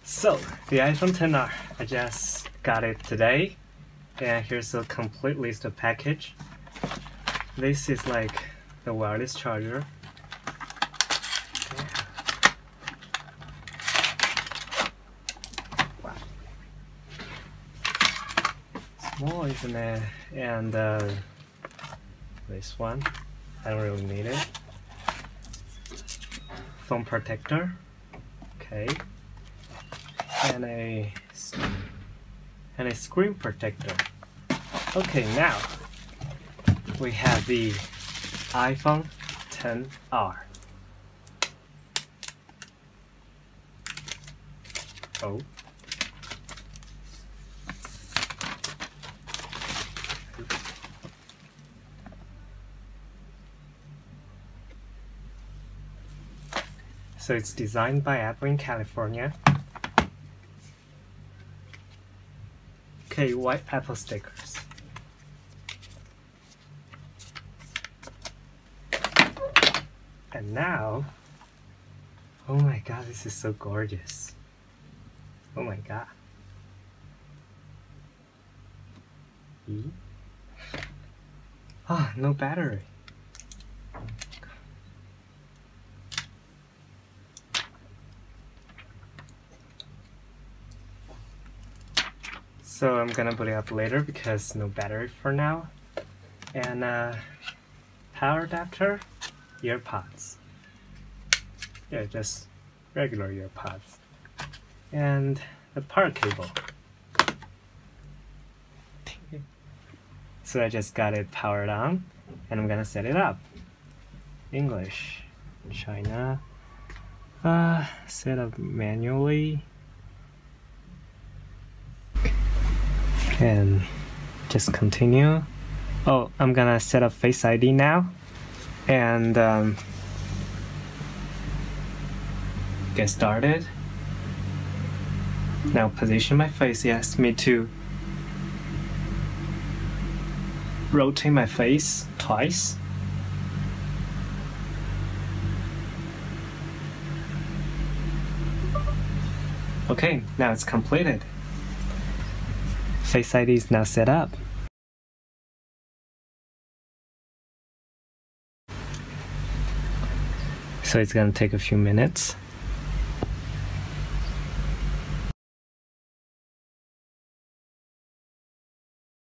So, the iPhone XR, I just got it today, and here's a complete list of package. This is like the wireless charger. Wow. Small, isn't it? And this one, I don't really need it. Phone protector, okay. And a screen protector. Okay, now we have the iPhone XR. Oh. So it's designed by Apple in California. Okay, white Apple stickers. And now, oh my god, this is so gorgeous. Oh my god. Ah, no battery. So I'm gonna put it up later because no battery for now. And power adapter, earpods. Yeah, just regular earpods. And the power cable. So I just got it powered on, and I'm gonna set it up. English, China. Set up manually. And just continue. Oh, I'm gonna set up Face ID now, and get started. Now position my face. He asked me to rotate my face twice. Okay, now it's completed. Face ID is now set up. So it's gonna take a few minutes.